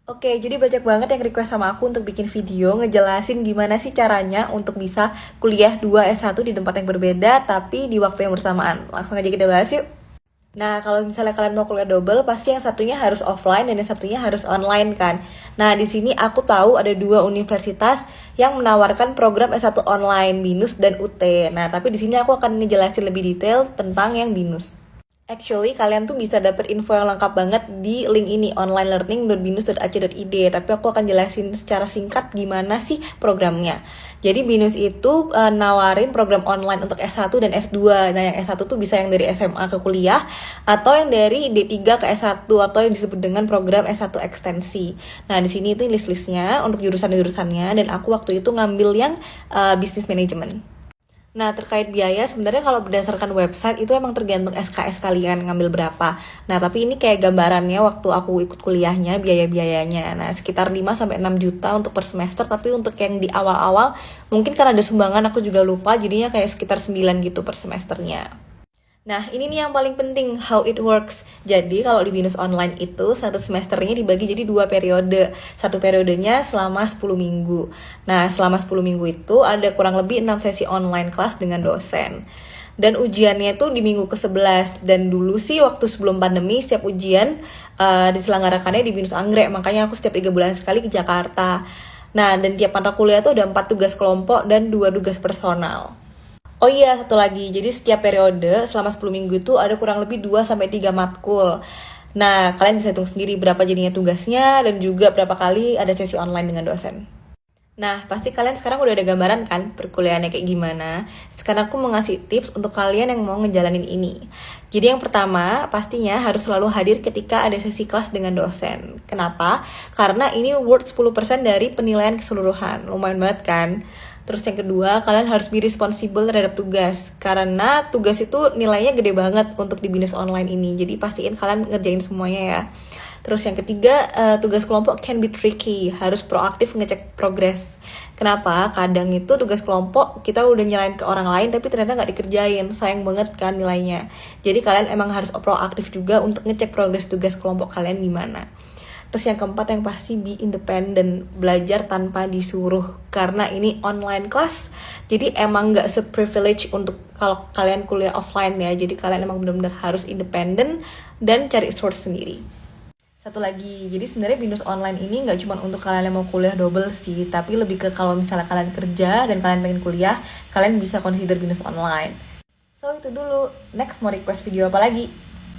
Oke, jadi banyak banget yang request sama aku untuk bikin video ngejelasin gimana sih caranya untuk bisa kuliah 2 S1 di tempat yang berbeda tapi di waktu yang bersamaan. Langsung aja kita bahas yuk. Nah, kalau misalnya kalian mau kuliah double, pasti yang satunya harus offline dan yang satunya harus online kan. Nah, di sini aku tahu ada dua universitas yang menawarkan program S1 online, BINUS dan UT. Nah, tapi di sini aku akan ngejelasin lebih detail tentang yang BINUS. Actually, kalian tuh bisa dapet info yang lengkap banget di link ini, onlinelearning.binus.ac.id. Tapi aku akan jelasin secara singkat gimana sih programnya. Jadi BINUS itu nawarin program online untuk S1 dan S2. Nah, yang S1 tuh bisa yang dari SMA ke kuliah, atau yang dari D3 ke S1, atau yang disebut dengan program S1 ekstensi. Nah, di sini itu list-listnya untuk jurusan-jurusannya, dan aku waktu itu ngambil yang business management. Nah, terkait biaya, sebenarnya kalau berdasarkan website itu emang tergantung SKS kalian ngambil berapa. Nah, tapi ini kayak gambarannya waktu aku ikut kuliahnya, biaya-biayanya. Nah, sekitar 5-6 juta untuk per semester, tapi untuk yang di awal-awal, mungkin karena ada sumbangan aku juga lupa, jadinya kayak sekitar 9 gitu per semesternya. Nah, ini nih yang paling penting, how it works. Jadi, kalau di BINUS online itu, satu semesternya dibagi jadi 2 periode. Satu periodenya selama 10 minggu. Nah, selama 10 minggu itu ada kurang lebih 6 sesi online kelas dengan dosen. Dan ujiannya itu di minggu ke-11. Dan dulu sih waktu sebelum pandemi, setiap ujian diselenggarakannya di BINUS Anggrek. Makanya aku setiap 3 bulan sekali ke Jakarta. Nah, dan tiap mata kuliah tuh ada 4 tugas kelompok dan 2 tugas personal. Oh iya, satu lagi. Jadi setiap periode selama 10 minggu itu ada kurang lebih 2-3 matkul. Nah, kalian bisa hitung sendiri berapa jadinya tugasnya dan juga berapa kali ada sesi online dengan dosen. Nah, pasti kalian sekarang udah ada gambaran kan perkuliahannya kayak gimana. Sekarang aku mau ngasih tips untuk kalian yang mau ngejalanin ini. Jadi yang pertama, pastinya harus selalu hadir ketika ada sesi kelas dengan dosen. Kenapa? Karena ini worth 10% dari penilaian keseluruhan. Lumayan banget kan? Terus yang kedua, kalian harus be responsible terhadap tugas. Karena tugas itu nilainya gede banget untuk di BINUS online ini. Jadi pastiin kalian ngerjain semuanya ya. Terus yang ketiga, tugas kelompok can be tricky. Harus proaktif ngecek progres. Kenapa? Kadang itu tugas kelompok kita udah nyerahin ke orang lain tapi ternyata nggak dikerjain. Sayang banget kan nilainya. Jadi kalian emang harus proaktif juga untuk ngecek progres tugas kelompok kalian gimana. Terus yang keempat yang pasti be independent, belajar tanpa disuruh karena ini online class. Jadi emang nggak se-privilege untuk kalau kalian kuliah offline ya. Jadi kalian emang benar-benar harus independen dan cari source sendiri. Satu lagi, jadi sebenarnya BINUS online ini nggak cuma untuk kalian yang mau kuliah double sih, tapi lebih ke kalau misalnya kalian kerja dan kalian pengen kuliah, kalian bisa consider BINUS online. So itu dulu, next mau request video apa lagi?